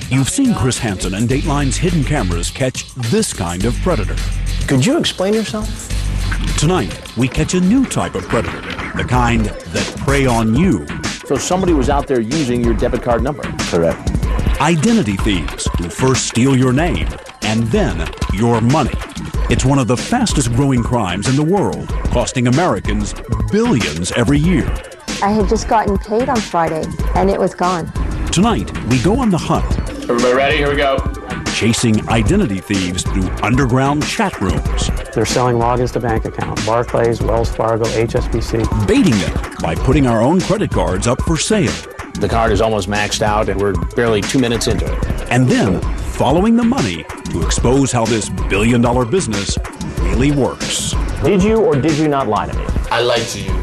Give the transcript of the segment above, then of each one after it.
You've seen Chris Hansen and Dateline's hidden cameras catch this kind of predator. Could you explain yourself? Tonight, we catch a new type of predator, the kind that prey on you. So somebody was out there using your debit card number? Correct. Identity thieves who first steal your name and then your money. It's one of the fastest growing crimes in the world, costing Americans billions every year. I had just gotten paid on Friday, and it was gone. Tonight, we go on the hunt. Everybody ready? Here we go. Chasing identity thieves through underground chat rooms. They're selling logins to bank accounts, Barclays, Wells Fargo, HSBC. Baiting them by putting our own credit cards up for sale. The card is almost maxed out and we're barely 2 minutes into it. And then following the money to expose how this billion-dollar business really works. Did you or did you not lie to me? I lied to you.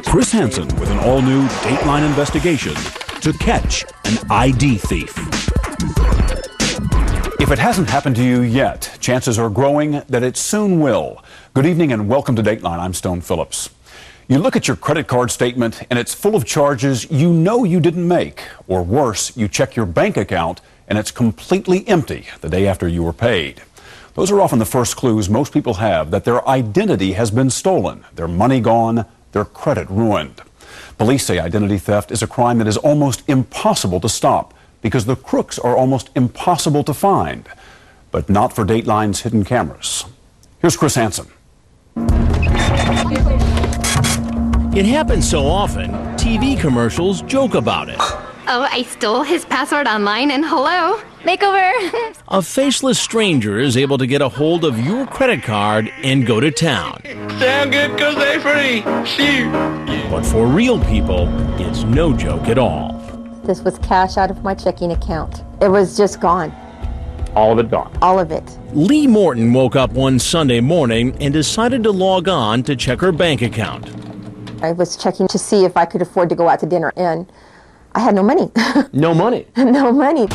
Chris Hansen with an all-new Dateline investigation to catch an ID thief. If it hasn't happened to you yet, chances are growing that it soon will. Good evening and welcome to Dateline. I'm Stone Phillips. You look at your credit card statement and it's full of charges you know you didn't make. Or worse, you check your bank account and it's completely empty the day after you were paid. Those are often the first clues most people have that their identity has been stolen, their money gone, their credit ruined. Police say identity theft is a crime that is almost impossible to stop because the crooks are almost impossible to find. But not for Dateline's hidden cameras. Here's Chris Hansen. It happens so often, TV commercials joke about it. Oh, I stole his password online and hello, makeover. A faceless stranger is able to get a hold of your credit card and go to town. Sound good because they free. Shoot. But for real people, it's no joke at all. This was cash out of my checking account. It was just gone. All of it gone. All of it. Lee Morton woke up one Sunday morning and decided to log on to check her bank account. I was checking to see if I could afford to go out to dinner, and I had no money. No money? No money.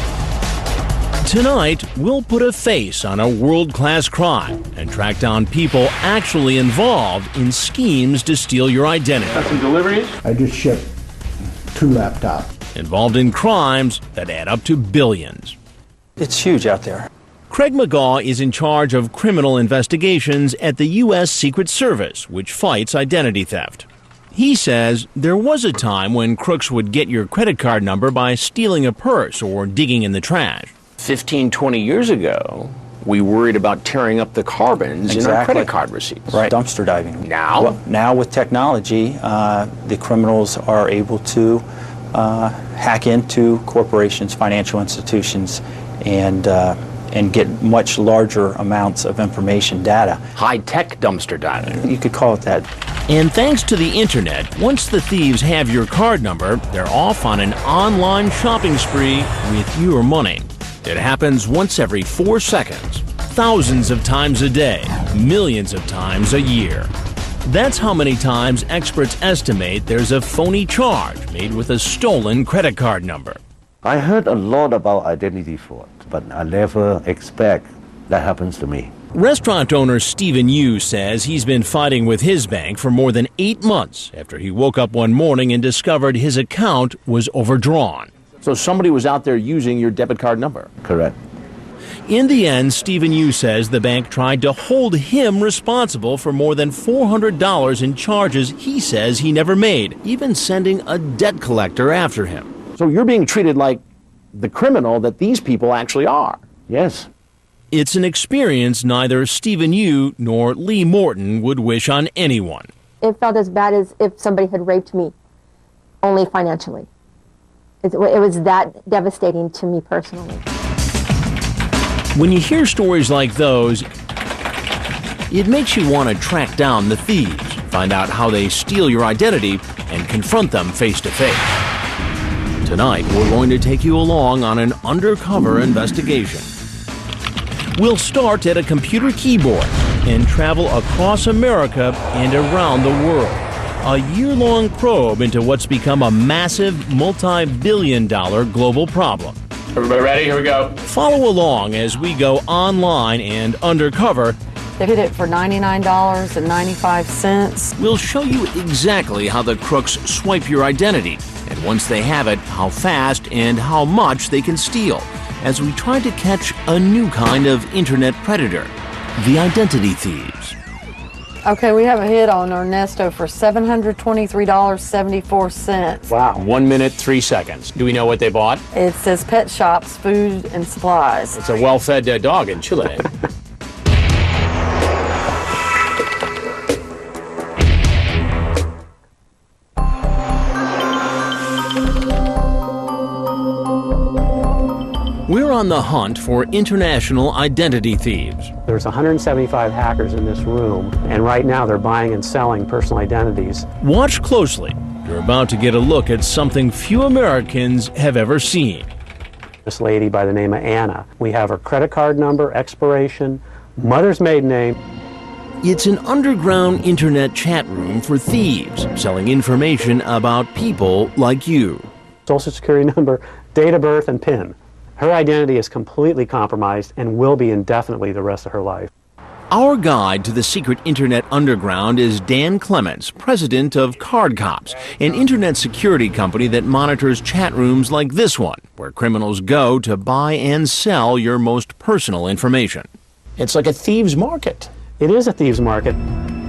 Tonight, we'll put a face on a world-class crime and track down people actually involved in schemes to steal your identity. Got some deliveries? I just shipped 2 laptops. Involved in crimes that add up to billions. It's huge out there. Craig McGaw is in charge of criminal investigations at the U.S. Secret Service, which fights identity theft. He says there was a time when crooks would get your credit card number by stealing a purse or digging in the trash. 15, 20 years ago, we worried about tearing up the carbons in our credit card receipts. Right. Dumpster diving. Now? Well, now with technology, the criminals are able to hack into corporations, financial institutions, and get much larger amounts of information, data. High-tech dumpster diving. You could call it that. And thanks to the internet, once the thieves have your card number, they're off on an online shopping spree with your money. It happens once every 4 seconds, thousands of times a day, millions of times a year. That's how many times experts estimate there's a phony charge made with a stolen credit card number. I heard a lot about identity fraud, but I never expect that happens to me. Restaurant owner Stephen Yu says he's been fighting with his bank for more than 8 months after he woke up one morning and discovered his account was overdrawn. So somebody was out there using your debit card number? Correct. In the end, Stephen Yu says the bank tried to hold him responsible for more than $400 in charges he says he never made, even sending a debt collector after him. So you're being treated like the criminal that these people actually are. Yes. It's an experience neither Stephen Yu nor Lee Morton would wish on anyone. It felt as bad as if somebody had raped me, only financially. It was that devastating to me personally. When you hear stories like those, it makes you want to track down the thieves, find out how they steal your identity, and confront them face to face. Tonight, we're going to take you along on an undercover investigation. We'll start at a computer keyboard and travel across America and around the world. A year-long probe into what's become a massive, multi-billion-dollar global problem. Everybody ready? Here we go. Follow along as we go online and undercover. They did it for $99.95. We'll show you exactly how the crooks swipe your identity, and once they have it, how fast and how much they can steal. as we try to catch a new kind of internet predator, the identity thieves. Okay, we have a hit on Ernesto for $723.74. Wow. 1 minute, 3 seconds. Do we know what they bought? It says pet shops, food, and supplies. It's a well-fed dog in Chile. We're on the hunt for international identity thieves. There's 175 hackers in this room, and right now they're buying and selling personal identities. Watch closely. You're about to get a look at something few Americans have ever seen. This lady by the name of Anna. We have her credit card number, expiration, mother's maiden name. It's an underground internet chat room for thieves, selling information about people like you. Social security number, date of birth, and PIN. Her identity is completely compromised and will be indefinitely the rest of her life. Our guide to the secret internet underground is Dan Clements, president of Card Cops, an internet security company that monitors chat rooms like this one, where criminals go to buy and sell your most personal information. It's like a thieves' market. It is a thieves' market.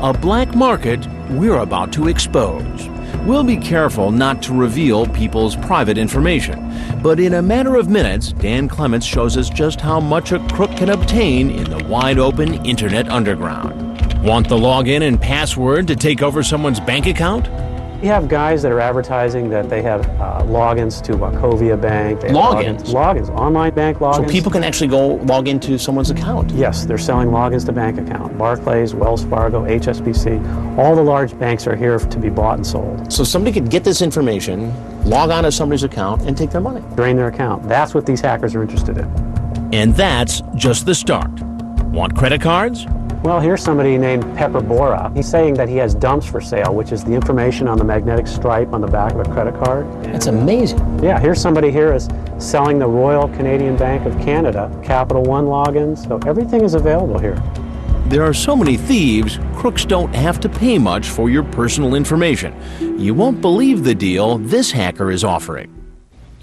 A black market we're about to expose. We'll be careful not to reveal people's private information, but in a matter of minutes, Dan Clements shows us just how much a crook can obtain in the wide-open internet underground. Want the login and password to take over someone's bank account? We have guys that are advertising that they have logins to Wachovia Bank. Logins? Logins, online bank logins. So people can actually go log into someone's account? Yes, they're selling logins to bank account. Barclays, Wells Fargo, HSBC, all the large banks are here to be bought and sold. So somebody could get this information, log on to somebody's account, and take their money. Drain their account. That's what these hackers are interested in. And that's just the start. Want credit cards? Well, here's somebody named Pepper Bora. He's saying that he has dumps for sale, which is the information on the magnetic stripe on the back of a credit card. That's amazing. Yeah, here's somebody here is selling the Royal Canadian Bank of Canada, Capital One logins, so everything is available here. There are so many thieves, crooks don't have to pay much for your personal information. You won't believe the deal this hacker is offering.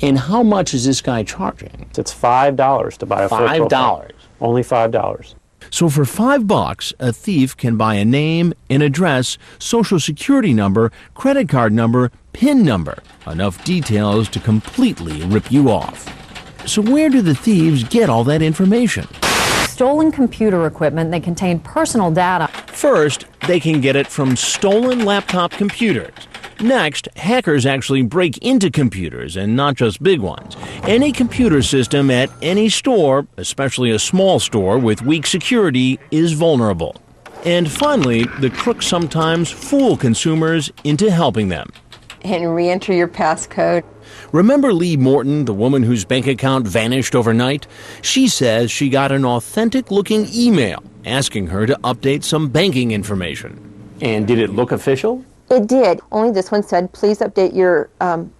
And how much is this guy charging? It's $5 to buy a full profile. $5? Only $5. So for $5, a thief can buy a name, an address, social security number, credit card number, PIN number, enough details to completely rip you off. So where do the thieves get all that information? Stolen computer equipment that contain personal data. First, they can get it from stolen laptop computers. Next, hackers actually break into computers, and not just big ones. Any computer system at any store, especially a small store with weak security, is vulnerable. And finally, the crooks sometimes fool consumers into helping them. And re-enter your passcode. Remember Lee Morton, the woman whose bank account vanished overnight? She says she got an authentic-looking email asking her to update some banking information. And did it look official? It did. Only this one said, please update your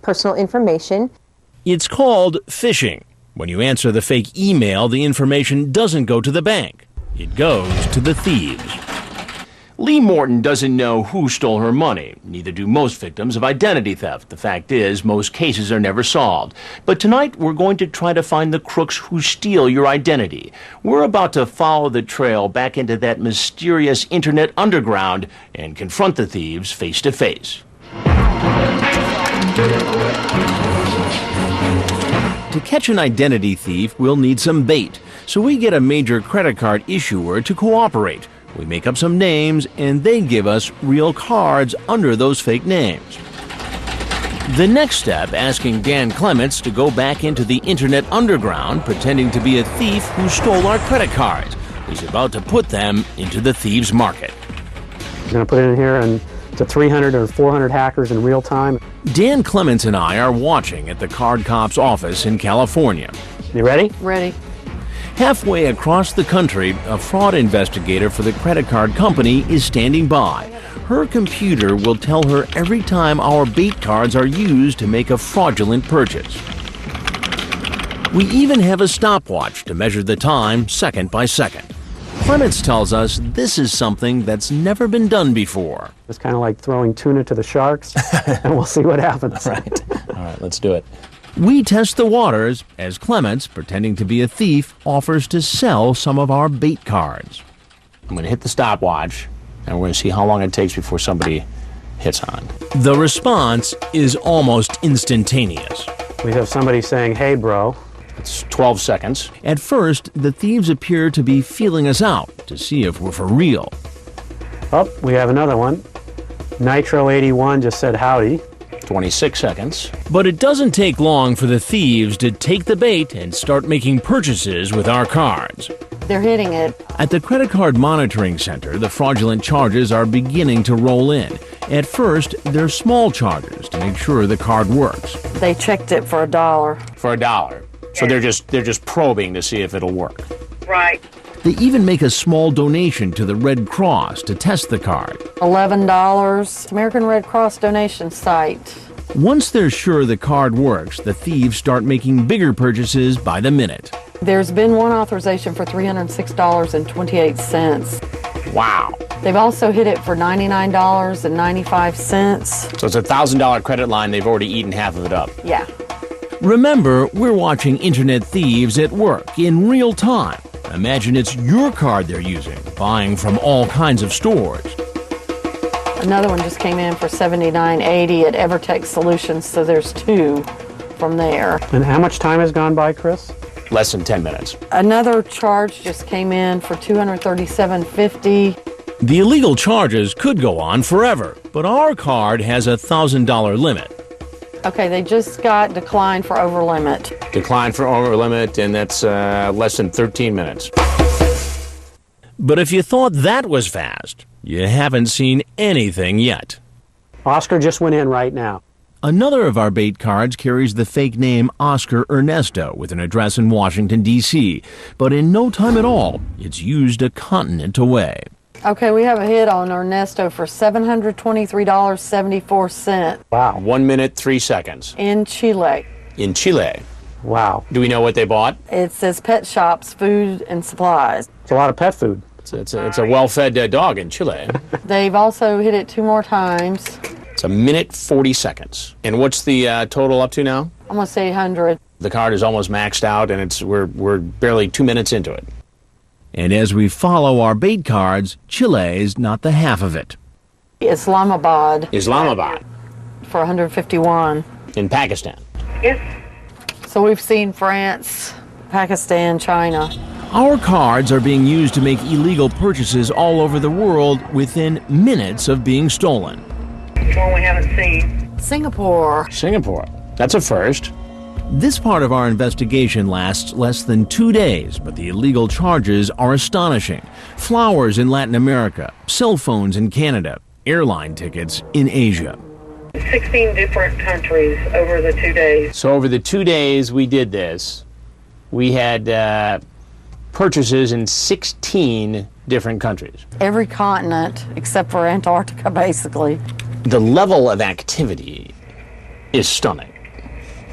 personal information. It's called phishing. When you answer the fake email, the information doesn't go to the bank. It goes to the thieves. Lee Morton doesn't know who stole her money. Neither do most victims of identity theft. The fact is, most cases are never solved. But tonight, we're going to try to find the crooks who steal your identity. We're about to follow the trail back into that mysterious internet underground and confront the thieves face to face. To catch an identity thief, we'll need some bait. So we get a major credit card issuer to cooperate. We make up some names, and they give us real cards under those fake names. The next step, asking Dan Clements to go back into the internet underground, pretending to be a thief who stole our credit cards. He's about to put them into the thieves' market. We're going to put it in here and to 300 or 400 hackers in real time. Dan Clements and I are watching at the Card Cops office in California. You ready? Ready. Halfway across the country, a fraud investigator for the credit card company is standing by. Her computer will tell her every time our bait cards are used to make a fraudulent purchase. We even have a stopwatch to measure the time second by second. Clements tells us this is something that's never been done before. It's kind of like throwing tuna to the sharks, and we'll see what happens. All right, let's do it. We test the waters as Clements, pretending to be a thief, offers to sell some of our bait cards. I'm going to hit the stopwatch, and we're going to see how long it takes before somebody hits on. The response is almost instantaneous. We have somebody saying, "Hey, bro." It's 12 seconds. At first, the thieves appear to be feeling us out to see if we're for real. Oh, we have another one. Nitro81 just said howdy. 26 seconds. But it doesn't take long for the thieves to take the bait and start making purchases with our cards. They're hitting it. At the Credit Card Monitoring Center, the fraudulent charges are beginning to roll in. At first, they're small charges to make sure the card works. They checked it for $1. For $1. So they're just probing to see if it'll work. Right. They even make a small donation to the Red Cross to test the card. $11. American Red Cross donation site. Once they're sure the card works, the thieves start making bigger purchases by the minute. There's been one authorization for $306.28. Wow. They've also hit it for $99.95. So it's a $1,000 credit line. They've already eaten half of it up. Yeah. Remember, we're watching internet thieves at work in real time. Imagine it's your card they're using, buying from all kinds of stores. Another one just came in for $79.80 at Evertech Solutions, so there's two from there. And how much time has gone by, Chris? Less than 10 minutes. Another charge just came in for $237.50. The illegal charges could go on forever, but our card has a $1,000 limit. Okay, they just got declined for over limit. Decline for over limit, and that's less than 13 minutes. But if you thought that was fast, you haven't seen anything yet. Oscar just went in right now. Another of our bait cards carries the fake name Oscar Ernesto with an address in Washington, D.C., but in no time at all, it's used a continent away. Okay, we have a hit on Ernesto for $723.74. Wow. 1 minute, 3 seconds. In Chile. In Chile. Wow. Do we know what they bought? It says pet shops, food, and supplies. It's a lot of pet food. It's a well-fed dog in Chile. They've also hit it 2 more times. It's a minute, 40 seconds. And what's the total up to now? Almost 800. The card is almost maxed out, and we're barely 2 minutes into it. And as we follow our bait cards, Chile's not the half of it. Islamabad. Islamabad. For 151. In Pakistan. Yes. So we've seen France, Pakistan, China. Our cards are being used to make illegal purchases all over the world within minutes of being stolen. One we haven't seen. Singapore. Singapore. That's a first. This part of our investigation lasts less than 2 days, but the illegal charges are astonishing. Flowers in Latin America, cell phones in Canada, airline tickets in Asia. 16 different countries over the 2 days. So over the 2 days we did this, we had purchases in 16 different countries. Every continent except for Antarctica, basically. The level of activity is stunning.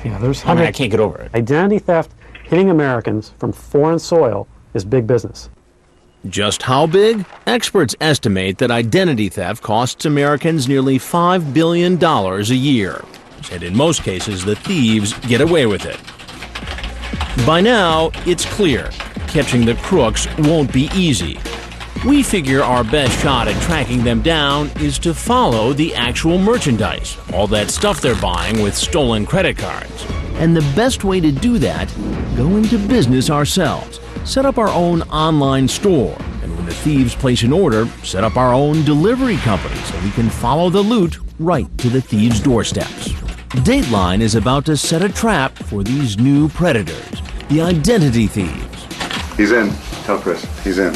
Yeah, there's I can't get over it. Identity theft hitting Americans from foreign soil is big business. Just how big? Experts estimate that identity theft costs Americans nearly $5 billion a year. And in most cases, the thieves get away with it. By now, it's clear, catching the crooks won't be easy. We figure our best shot at tracking them down is to follow the actual merchandise, all that stuff they're buying with stolen credit cards. And the best way to do that, go into business ourselves. Set up our own online store, and when the thieves place an order, set up our own delivery company so we can follow the loot right to the thieves' doorsteps. Dateline is about to set a trap for these new predators, the identity thieves. He's in. Tell Chris. He's in.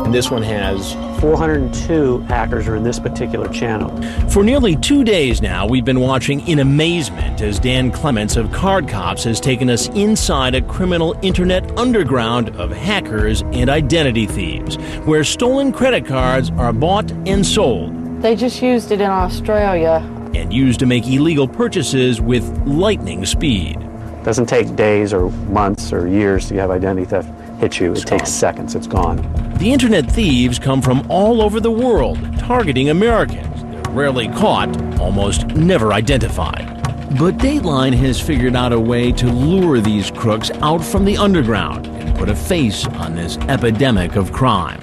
And this one has 402 hackers are in this particular channel. For nearly 2 days now, we've been watching in amazement as Dan Clements of Card Cops has taken us inside a criminal internet underground of hackers and identity thieves, where stolen credit cards are bought and sold. They just used it in Australia. And used to make illegal purchases with lightning speed. It doesn't take days or months or years to have identity theft hit you. It takes seconds. It's gone. The internet thieves come from all over the world, targeting Americans. They're rarely caught, almost never identified. But Dateline has figured out a way to lure these crooks out from the underground and put a face on this epidemic of crime.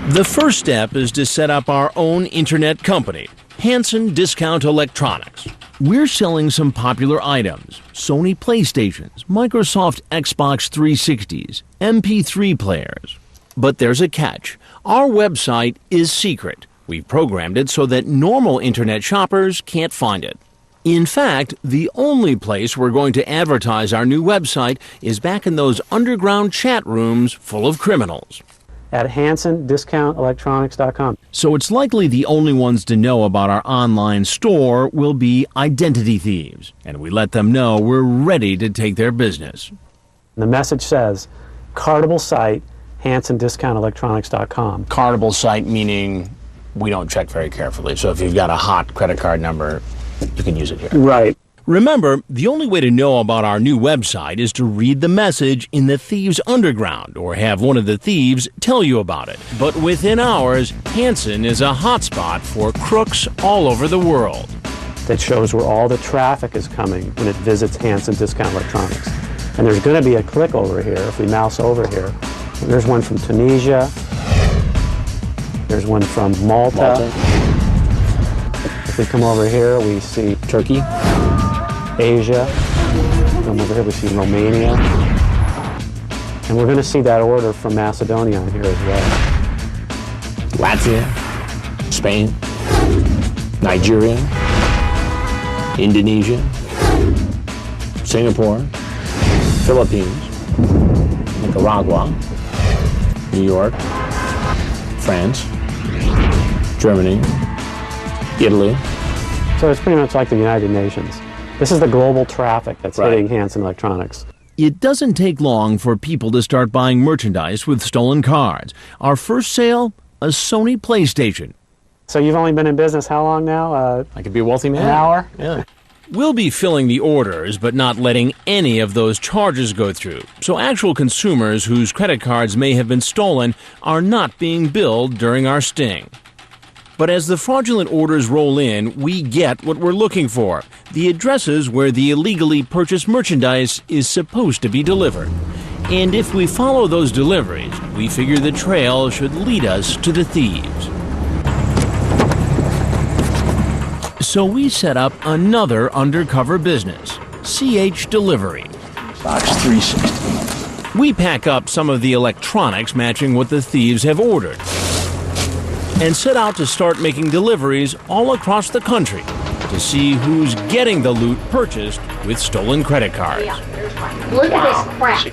The first step is to set up our own internet company, Hanson Discount Electronics. We're selling some popular items: Sony PlayStations, Microsoft Xbox 360s, MP3 players. But there's a catch. Our website is secret. We've programmed it so that normal internet shoppers can't find it. In fact, the only place we're going to advertise our new website is back in those underground chat rooms full of criminals. At HansonDiscountElectronics.com. So it's likely the only ones to know about our online store will be identity thieves, and we let them know we're ready to take their business. The message says, cardable site, HansonDiscountElectronics.com. Cardable site meaning we don't check very carefully. So if you've got a hot credit card number, you can use it here. Right. Remember, the only way to know about our new website is to read the message in the Thieves Underground or have one of the thieves tell you about it. But within hours, Hanson is a hotspot for crooks all over the world. That shows where all the traffic is coming when it visits Hanson Discount Electronics. And there's going to be a click over here if we mouse over here. There's one from Tunisia. There's one from Malta. If we come over here, we see Turkey, Asia. Come over here, we see Romania. And we're going to see that order from Macedonia on here as well. Latvia, Spain, Nigeria, Indonesia, Singapore, Philippines, Nicaragua, New York, France, Germany, Italy. So it's pretty much like the United Nations. This is the global traffic that's hitting Hanson Electronics. It doesn't take long for people to start buying merchandise with stolen cards. Our first sale, a Sony PlayStation. So you've only been in business how long now? I could be a wealthy man. An hour? Yeah. We'll be filling the orders, but not letting any of those charges go through. So actual consumers whose credit cards may have been stolen are not being billed during our sting. But as the fraudulent orders roll in, we get what we're looking for: the addresses where the illegally purchased merchandise is supposed to be delivered. And if we follow those deliveries, we figure the trail should lead us to the thieves. So we set up another undercover business, CH Delivery. Box 360. We pack up some of the electronics matching what the thieves have ordered and set out to start making deliveries all across the country to see who's getting the loot purchased with stolen credit cards. Look at this crap.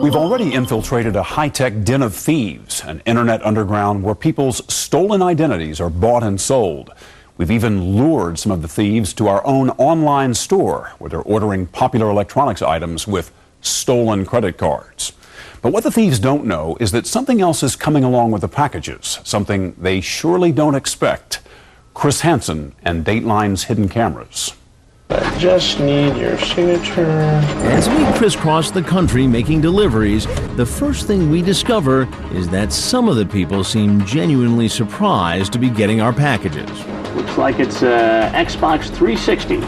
We've already infiltrated a high-tech den of thieves, an internet underground where people's stolen identities are bought and sold. We've even lured some of the thieves to our own online store where they're ordering popular electronics items with stolen credit cards. But what the thieves don't know is that something else is coming along with the packages, something they surely don't expect. Chris Hansen and Dateline's Hidden Cameras. I just need your signature. As we crisscross the country making deliveries, the first thing we discover is that some of the people seem genuinely surprised to be getting our packages. Looks like it's Xbox 360.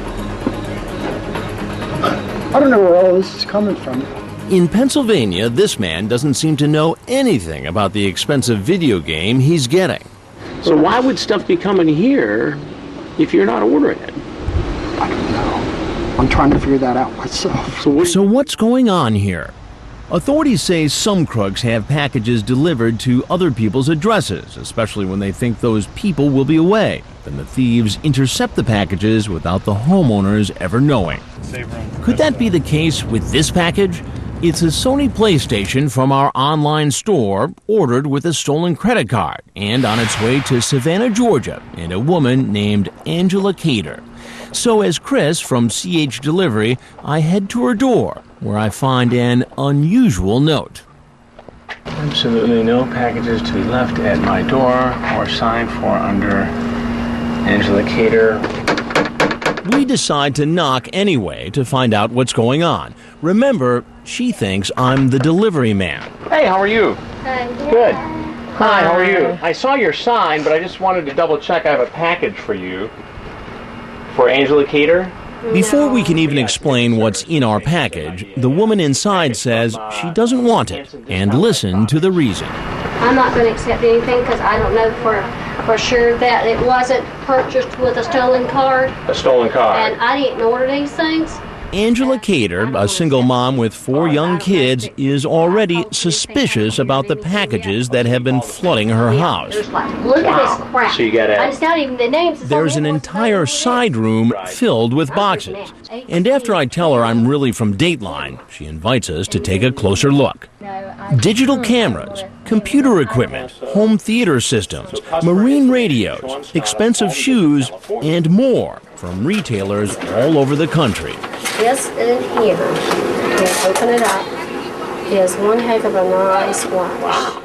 I don't know where all this is coming from. In Pennsylvania, this man doesn't seem to know anything about the expensive video game he's getting. So why would stuff be coming here if you're not ordering it? I don't know. I'm trying to figure that out myself. So what's going on here? Authorities say some crooks have packages delivered to other people's addresses, especially when they think those people will be away. Then the thieves intercept the packages without the homeowners ever knowing. Could that be the case with this package? It's a Sony PlayStation from our online store, ordered with a stolen credit card, and on its way to Savannah, Georgia, and a woman named Angela Cater. So as Chris from CH Delivery, I head to her door, where I find an unusual note. Absolutely no packages to be left at my door or signed for under Angela Cater. We decide to knock anyway to find out what's going on. Remember, she thinks I'm the delivery man. Hey, how are you? Hi. Good. Hi, how are you? I saw your sign, but I just wanted to double check. I have a package for you. For Angela Cater? Before we can even explain what's in our package, the woman inside says she doesn't want it. And listen to the reason. I'm not going to accept anything because I don't know for sure that it wasn't purchased with a stolen card. A stolen card. And I didn't order these things. Angela Cater, a single mom with 4 young kids, is already suspicious about the packages that have been flooding her house. Look at this crap. So you gotta- It's not even the names. There's an entire side room filled with boxes. And after I tell her I'm really from Dateline, she invites us to take a closer look. Digital cameras, computer equipment, home theater systems, marine radios, expensive shoes, and more from retailers all over the country. This in here, open it up, is one heck of a nice watch.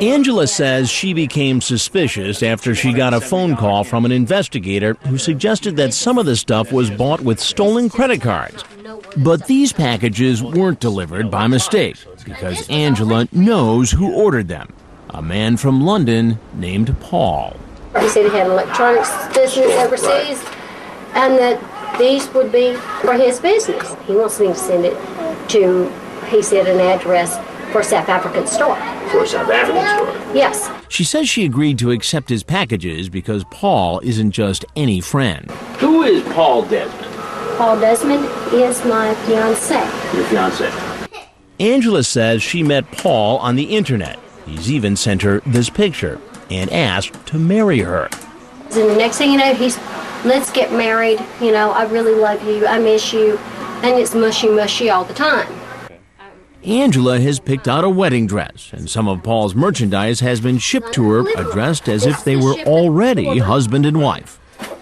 Angela says she became suspicious after she got a phone call from an investigator who suggested that some of the stuff was bought with stolen credit cards. But these packages weren't delivered by mistake because Angela knows who ordered them, a man from London named Paul. He said he had an electronics business overseas and that these would be for his business. He wants me to send it to, he said, an address for a South African store. For a South African store? Yes. She says she agreed to accept his packages because Paul isn't just any friend. Who is Paul Desmond? Paul Desmond is my fiancé. Your fiancé. Angela says she met Paul on the internet. He's even sent her this picture and asked to marry her. And the next thing you know, he's, let's get married. You know, I really love you. I miss you. And it's mushy, mushy all the time. Angela has picked out a wedding dress, and some of Paul's merchandise has been shipped to her addressed as if they were already husband and wife.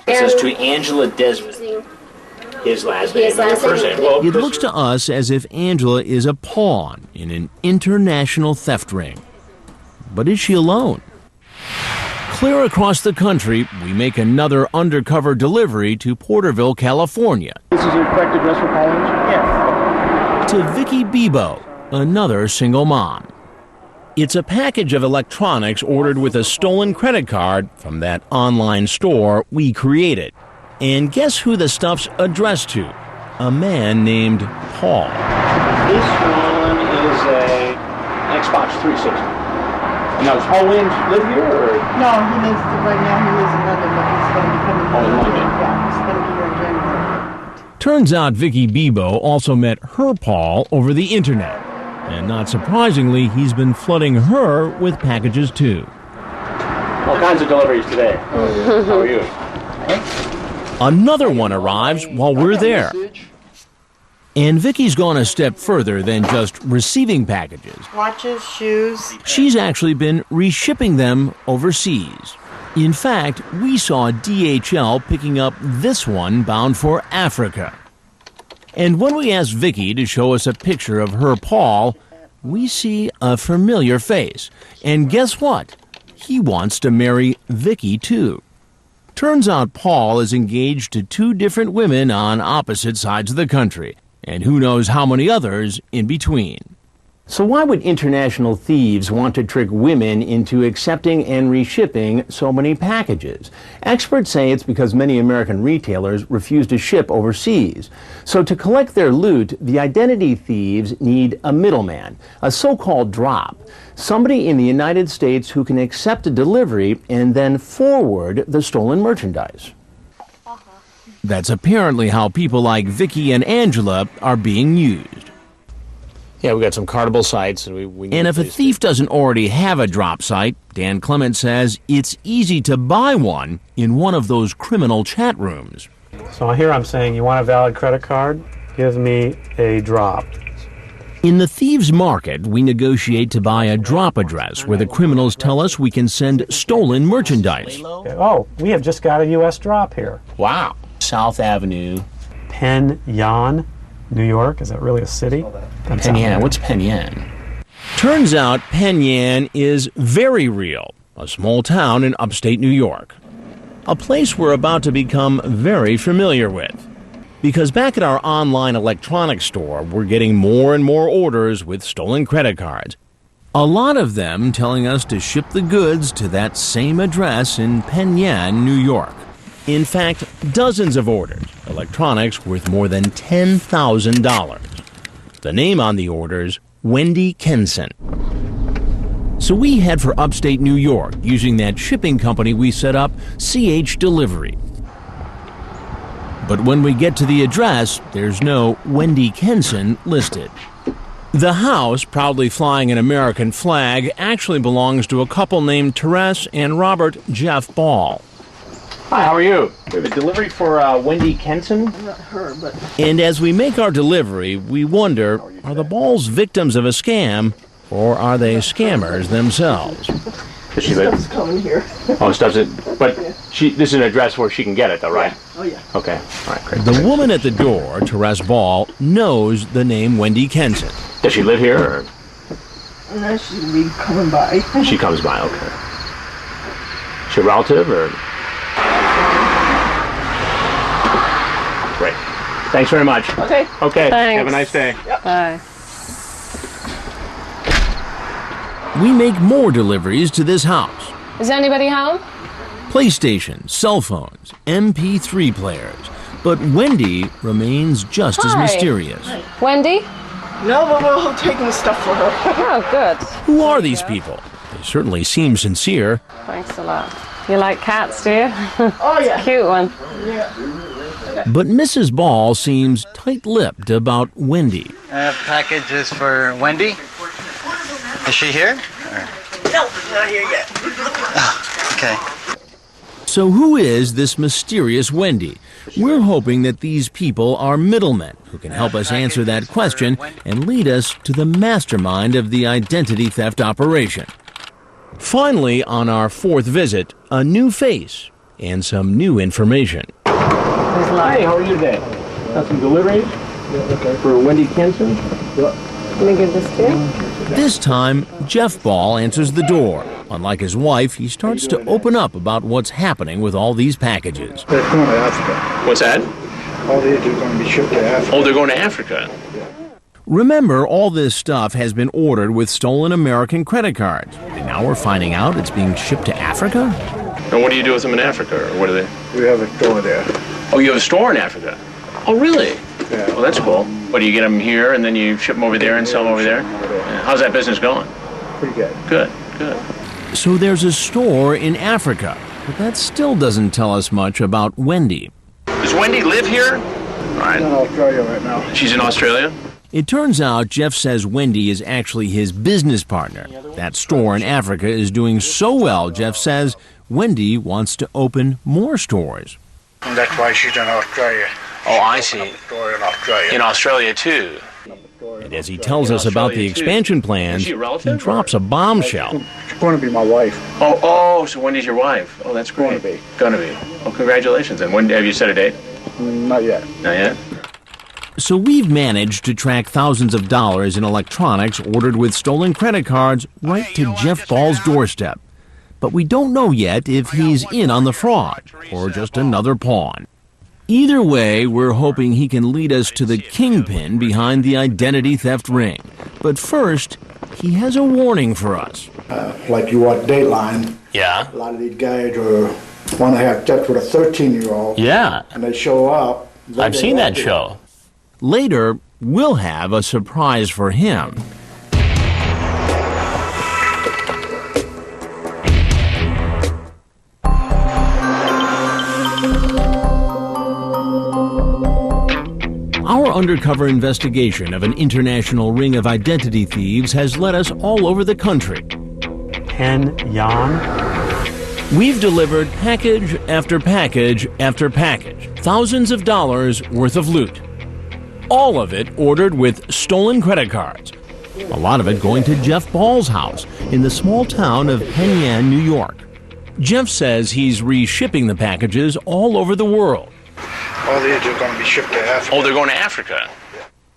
It says to Angela Desmond. His last name. First name. Well, It looks to us as if Angela is a pawn in an international theft ring. But is she alone? Clear across the country, we make another undercover delivery to Porterville, California. This is your correct address for college? Yes. To Vicky Bebo, another single mom. It's a package of electronics ordered with a stolen credit card from that online store we created. And guess who the stuff's addressed to? A man named Paul. this one is a Xbox 360. Now, does Paul Williams live here, or? No, he lives, right now he lives in London, but he's going to be coming Oh, in London. Yeah, he's going to be here in January. Turns out Vicky Bebo also met her Paul over the internet. And not surprisingly, he's been flooding her with packages too. All kinds of deliveries today. How are you? Another one arrives while we're there. And Vicky's gone a step further than just receiving packages. Watches, shoes. She's actually been reshipping them overseas. In fact, we saw DHL picking up this one bound for Africa. And when we asked Vicky to show us a picture of her Paul, we see a familiar face. And guess what? He wants to marry Vicky too. Turns out Paul is engaged to two different women on opposite sides of the country, and who knows how many others in between. So why would international thieves want to trick women into accepting and reshipping so many packages? Experts say it's because many American retailers refuse to ship overseas. So to collect their loot, the identity thieves need a middleman, a so-called drop, somebody in the United States who can accept a delivery and then forward the stolen merchandise. That's apparently how people like Vicky and Angela are being used. Yeah, we got some cartable sites, and we need And if a thief doesn't already have a drop site, Dan Clement says it's easy to buy one in one of those criminal chat rooms. So here I'm saying, you want a valid credit card? Give me a drop. In the thieves' market, we negotiate to buy a drop address where the criminals tell us we can send stolen merchandise. Oh, we have just got a U.S. drop here. Wow. South Avenue. Penn Yan, New York. Is that really a city? Penn Yan. What's Penn Yan? Turns out Penn Yan is very real, a small town in upstate New York. A place we're about to become very familiar with. Because back at our online electronics store, we're getting more and more orders with stolen credit cards. A lot of them telling us to ship the goods to that same address in Penn Yan, New York. In fact, dozens of orders, electronics worth more than $10,000. The name on the orders, Wendy Kenson. So we head for upstate New York using that shipping company we set up, CH Delivery. But when we get to the address, there's no Wendy Kenson listed. The house, proudly flying an American flag, actually belongs to a couple named Therese and Robert Jeff Ball. Hi, how are you? We have a delivery for Wendy Kenson. I'm not her, but... And as we make our delivery, we wonder, are the Balls victims of a scam, or are they scammers themselves? Does she live? Stuff's coming here. Oh, stuff's it. But this is an address where she can get it, though, right? Yeah. Oh, yeah. Okay. All right, great. The woman at the door, Therese Ball, knows the name Wendy Kenson. Does she live here? Or? No, she'll be coming by. She comes by, okay. Is she a relative, or? Great. Thanks very much. Okay. Okay. Thanks. Have a nice day. Yep. Bye. We make more deliveries to this house. Is anybody home? PlayStations, cell phones, MP3 players. But Wendy remains just as Hi. mysterious. Wendy? No, but we're taking the stuff for her. Oh, good. Who are these people? They certainly seem sincere. Thanks a lot. You like cats, do you? Oh, yeah. Cute one. Yeah. But Mrs. Ball seems tight-lipped about Wendy. Packages for Wendy. Is she here? No, not here yet. Okay. So who is this mysterious Wendy? We're hoping that these people are middlemen who can help us answer that question and lead us to the mastermind of the identity theft operation. Finally, on our fourth visit, a new face and some new information. Hi, how are you today? Got some deliveries? Yeah, okay. For Wendy Kenson? Let me give this to you. This time, Jeff Ball answers the door. Unlike his wife, he starts to open up about what's happening with all these packages. They're going to Africa. What's that? All these are going to be shipped to Africa. Oh, they're going to Africa. Remember, all this stuff has been ordered with stolen American credit cards. And now we're finding out it's being shipped to Africa? And what do you do with them in Africa? Or what are they? We have a store there. Oh, you have a store in Africa? Oh, really? Yeah. Well, that's cool. What, do you get them here and then you ship them over there and sell them over there? How's that business going? Pretty good. Good, good. So there's a store in Africa, but that still doesn't tell us much about Wendy. Does Wendy live here? All right. She's in Australia right now. She's in Australia? It turns out Jeff says Wendy is actually his business partner. That store in Africa is doing so well, Jeff says, Wendy wants to open more stores. And that's why she's in Australia. Oh, I see. Store in Australia. In Australia, too. And as he tells us about the expansion plans, he drops a bombshell. She's going to be my wife. Oh, so Wendy's your wife. Oh, that's great. Gonna be. Well, congratulations. And when have you set a date? Not yet. Not yet? So we've managed to track thousands of dollars in electronics ordered with stolen credit cards right to Jeff Ball's doorstep. But we don't know yet if he's in on the fraud or just another pawn. Either way, we're hoping he can lead us to the kingpin behind the identity theft ring. But first, he has a warning for us. Like you watch Dateline. Yeah. A lot of these guys want to have sex with a 13-year-old. Yeah. And they show up. I've seen that show. Later, we'll have a surprise for him. Our undercover investigation of an international ring of identity thieves has led us all over the country. Penn Yan. We've delivered package after package after package, thousands of dollars worth of loot. All of it ordered with stolen credit cards. A lot of it going to Jeff Ball's house in the small town of Penn Yan, New York. Jeff says he's reshipping the packages all over the world. All these are going to be shipped to Africa. Oh, they're going to Africa.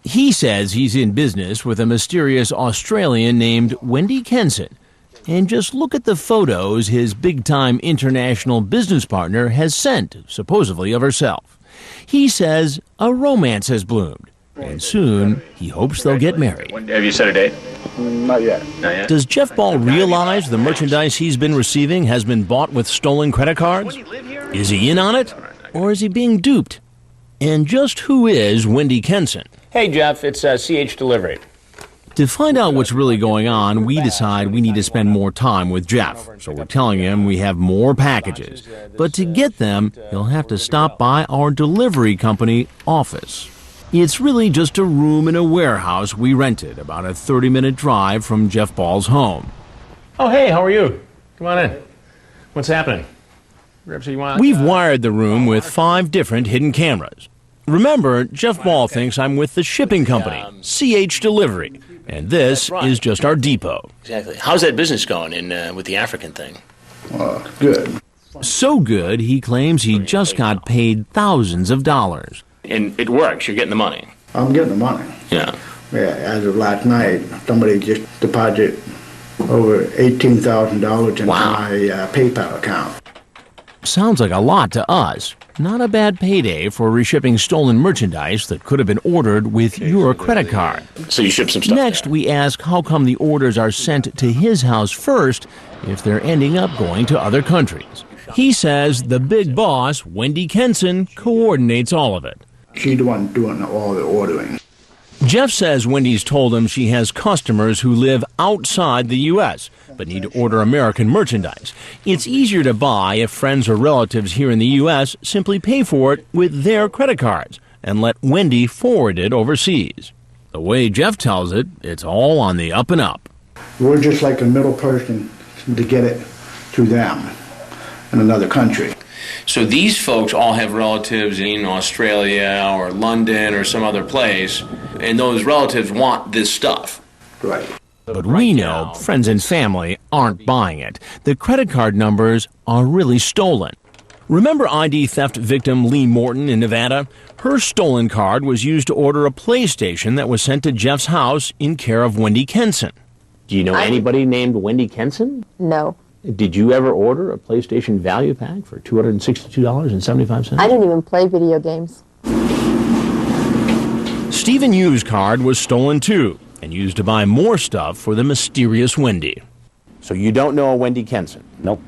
He says he's in business with a mysterious Australian named Wendy Kenson. And just look at the photos his big-time international business partner has sent, supposedly of herself. He says a romance has bloomed, and soon he hopes they'll get married. Have you set a date? Not yet. Not yet. Does Jeff Ball realize the merchandise he's been receiving has been bought with stolen credit cards? Is he in on it, or is he being duped? And just who is Wendy Kenson? Hey, Jeff, it's CH Delivery. To find out what's really going on, we decide we need to spend more time with Jeff. So we're telling him we have more packages. But to get them, he'll have to stop by our delivery company office. It's really just a room in a warehouse we rented, about a 30-minute drive from Jeff Ball's home. Oh, hey, how are you? Come on in. What's happening? We've wired the room with 5 different hidden cameras. Remember, Jeff Ball thinks I'm with the shipping company, CH Delivery, and this is just our depot. Exactly. How's that business going with the African thing? Good. So good, he claims he just got paid thousands of dollars. And it works. You're getting the money. I'm getting the money. Yeah. Yeah, as of last night, somebody just deposited over $18,000 into my PayPal account. Sounds like a lot to us. Not a bad payday for reshipping stolen merchandise that could have been ordered with your credit card. So you ship some stuff. Next, we ask how come the orders are sent to his house first if they're ending up going to other countries. He says the big boss, Wendy Kenson, coordinates all of it. She's the one doing all the ordering. Jeff says Wendy's told him she has customers who live outside the U.S., but need to order American merchandise. It's easier to buy if friends or relatives here in the U.S. simply pay for it with their credit cards and let Wendy forward it overseas. The way Jeff tells it, it's all on the up and up. We're just like a middle person to get it to them in another country. So these folks all have relatives in Australia or London or some other place, and those relatives want this stuff. Right. But we know friends and family aren't buying it. The credit card numbers are really stolen. Remember ID theft victim Lee Morton in Nevada? Her stolen card was used to order a PlayStation that was sent to Jeff's house in care of Wendy Kenson. Do you know anybody named Wendy Kenson? No. Did you ever order a PlayStation value pack for $262.75? I don't even play video games. Stephen Yu's card was stolen too, and used to buy more stuff for the mysterious Wendy. So you don't know a Wendy Kenson? Nope.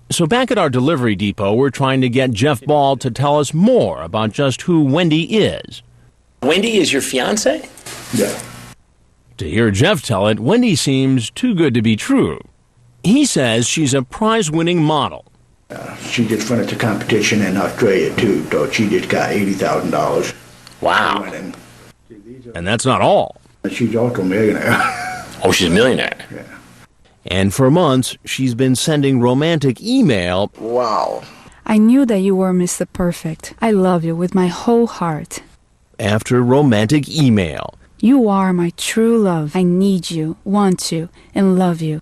So back at our delivery depot, we're trying to get Jeff Ball to tell us more about just who Wendy is. Wendy is your fiance? Yeah. To hear Jeff tell it, Wendy seems too good to be true. He says she's a prize-winning model. She just went into competition in Australia, too, so she just got $80,000. Wow. And that's not all. She's also a millionaire. Oh, she's a millionaire. Yeah. And for months, she's been sending romantic email. Wow. I knew that you were Mr. Perfect. I love you with my whole heart. After romantic email. You are my true love. I need you, want you, and love you.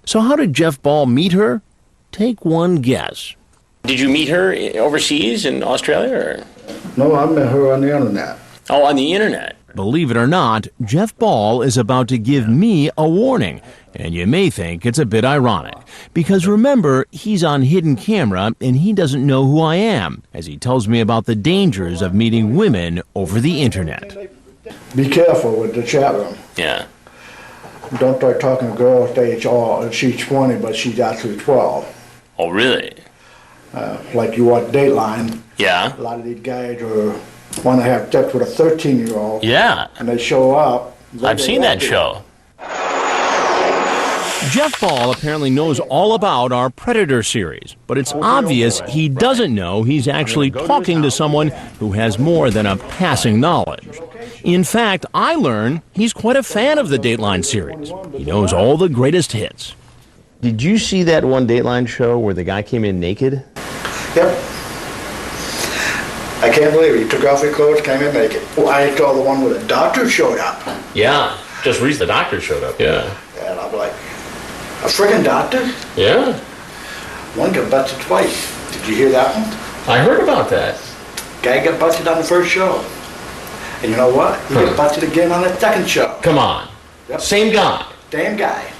So how did Jeff Ball meet her? Take one guess. Did you meet her overseas in Australia? Or? No, I met her on the internet. Oh, on the internet. Believe it or not, Jeff Ball is about to give me a warning. And you may think it's a bit ironic. Because remember, he's on hidden camera and he doesn't know who I am, as he tells me about the dangers of meeting women over the internet. Be careful with the chat room. Yeah. Don't start talking to girls, she's 20, but she's actually 12. Oh, really? Like you watch Dateline. Yeah. A lot of these guys want to have sex with a 13-year-old. Yeah. And they show up. I've seen that show. Jeff Ball apparently knows all about our Predator series, but it's obvious he doesn't know he's actually talking to someone who has more than a passing knowledge. In fact, I learn he's quite a fan of the Dateline series. He knows all the greatest hits. Did you see that one Dateline show where the guy came in naked? Yep. I can't believe it. He took off his clothes, came in naked. Well, I saw the one where the doctor showed up. Yeah. Just recently the doctor showed up, yeah. And I'm like, a friggin' doctor? Yeah. One got busted twice. Did you hear that one? I heard about that. Guy got busted on the first show. And you know what? He gets busted again on the second show. Come on. Yep. Same guy. Damn guy.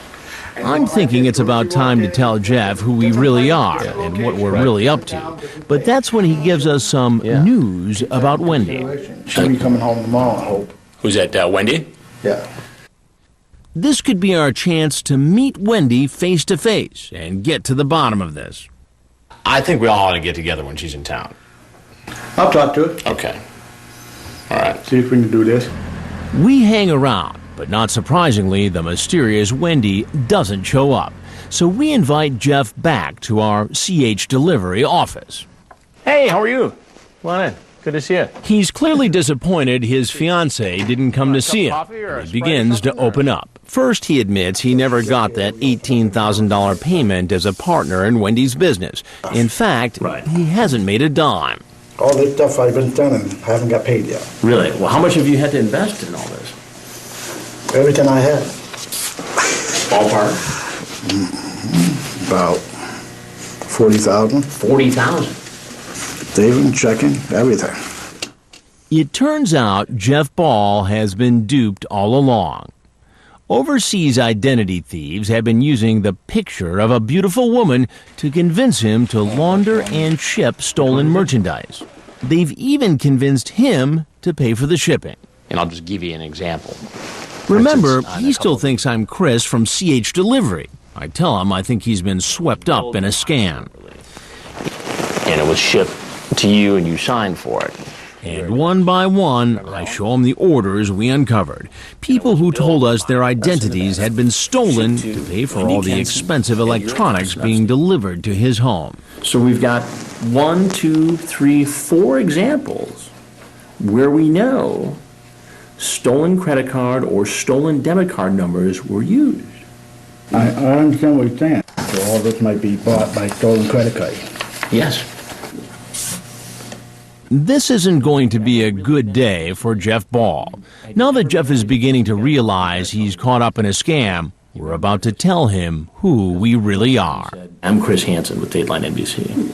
I'm thinking it's about time to tell Jeff who we really are and what we're really up to. But that's when he gives us some news about Wendy. She'll be coming home tomorrow, I hope. Who's that, Wendy? Yeah. This could be our chance to meet Wendy face to face and get to the bottom of this. I think we all ought to get together when she's in town. I'll talk to her. Okay. All right. See if we can do this. We hang around, but not surprisingly, the mysterious Wendy doesn't show up. So we invite Jeff back to our CH Delivery office. Hey, how are you? Come on in. Good to see you. He's clearly disappointed his fiancée didn't come to see him. He begins to open up. First, he admits he never got that $18,000 payment as a partner in Wendy's business. In fact, he hasn't made a dime. All this stuff I've been selling, I haven't got paid yet. Really? Well, how much have you had to invest in all this? Everything I had. Ballpark? About 40,000. 40,000? Saving, checking, everything. It turns out Jeff Ball has been duped all along. Overseas identity thieves have been using the picture of a beautiful woman to convince him to launder and ship stolen merchandise. They've even convinced him to pay for the shipping. And I'll just give you an example. Remember, he still thinks I'm Chris from CH Delivery. I tell him I think he's been swept up in a scam. And it was shipped to you and you signed for it. And one by one, I show him the orders we uncovered. People who told us their identities had been stolen to pay for all the expensive electronics being delivered to his home. So we've got 1, 2, 3, 4 examples where we know stolen credit card or stolen debit card numbers were used. I understand what you're saying. So all this might be bought by stolen credit card. Yes. This isn't going to be a good day for Jeff Ball. Now that Jeff is beginning to realize he's caught up in a scam, we're about to tell him who we really are. I'm Chris Hansen with Dateline NBC.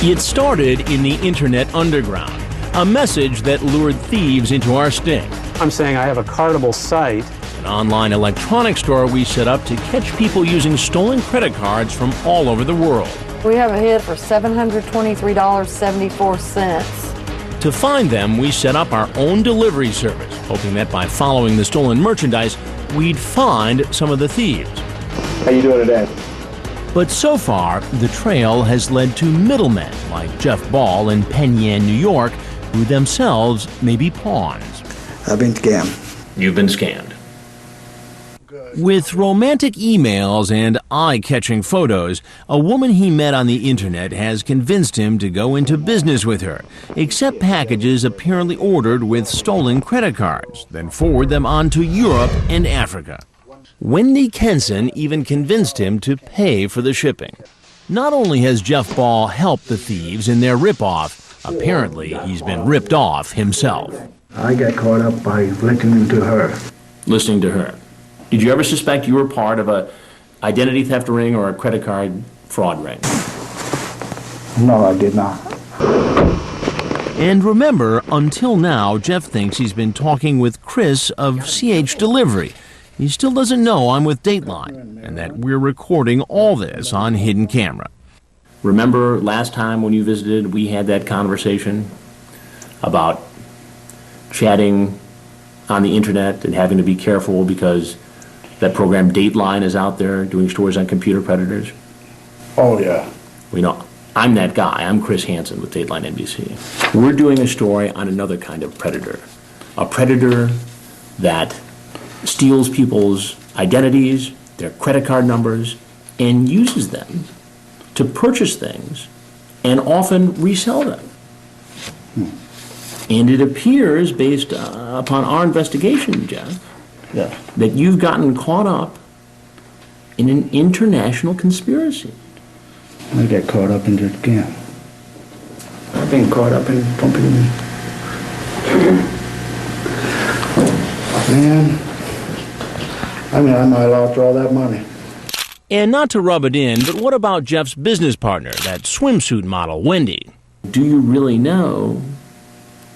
It started in the Internet Underground, a message that lured thieves into our sting. I'm saying I have a cardable site. An online electronics store we set up to catch people using stolen credit cards from all over the world. We have a hit for $723.74. To find them, we set up our own delivery service, hoping that by following the stolen merchandise, we'd find some of the thieves. How you doing today? But so far, the trail has led to middlemen like Jeff Ball in Penn Yan, New York, who themselves may be pawns. I've been scammed. You've been scammed. With romantic emails and eye-catching photos, a woman he met on the internet has convinced him to go into business with her, accept packages apparently ordered with stolen credit cards, then forward them on to Europe and Africa. Wendy Kenson even convinced him to pay for the shipping. Not only has Jeff Ball helped the thieves in their ripoff, apparently he's been ripped off himself. I got caught up by listening to her. Listening to her. Did you ever suspect you were part of a identity theft ring or a credit card fraud ring? No, I did not. And remember, until now, Jeff thinks he's been talking with Chris of CH Delivery. He still doesn't know I'm with Dateline and that we're recording all this on hidden camera. Remember last time when you visited, we had that conversation about chatting on the internet and having to be careful because that program Dateline is out there doing stories on computer predators? Oh, yeah. We know. I'm that guy. I'm Chris Hansen with Dateline NBC. We're doing a story on another kind of predator. A predator that steals people's identities, their credit card numbers, and uses them to purchase things and often resell them. And it appears, based upon our investigation, Jeff, that you've gotten caught up in an international conspiracy. I got caught up in this scam. I've been caught up in pumping Man, I mean, I'm not allowed to all that money. And not to rub it in, but what about Jeff's business partner, that swimsuit model, Wendy? Do you really know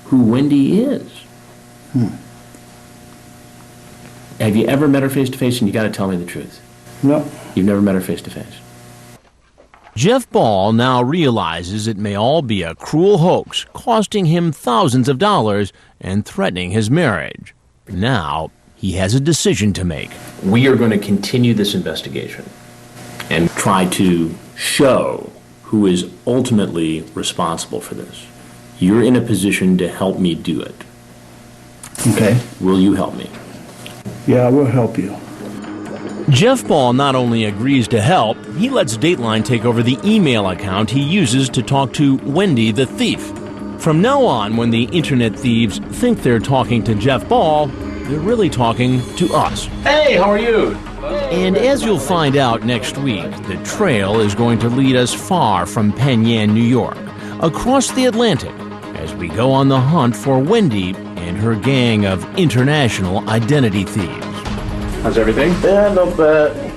who Wendy is? Have you ever met her face to face? And you got to tell me the truth. No. You've never met her face to face. Jeff Ball now realizes it may all be a cruel hoax, costing him thousands of dollars and threatening his marriage. Now, he has a decision to make. We are going to continue this investigation and try to show who is ultimately responsible for this. You're in a position to help me do it. Okay. Will you help me? Yeah, I will help you. Jeff Ball not only agrees to help, he lets Dateline take over the email account he uses to talk to Wendy the thief. From now on, when the internet thieves think they're talking to Jeff Ball, they're really talking to us. Hey, how are you? And as you'll find out next week, the trail is going to lead us far from Penn Yan, New York, across the Atlantic, as we go on the hunt for Wendy and her gang of international identity thieves. How's everything? Yeah, not bad.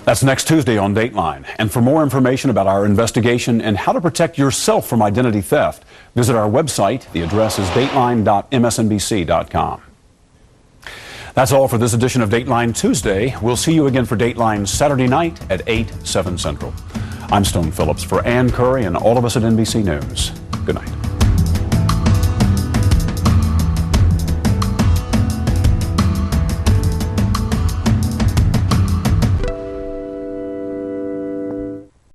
That's next Tuesday on Dateline. And for more information about our investigation and how to protect yourself from identity theft, visit our website. The address is dateline.msnbc.com. That's all for this edition of Dateline Tuesday. We'll see you again for Dateline Saturday night at 8, 7 Central. I'm Stone Phillips for Ann Curry and all of us at NBC News. Good night.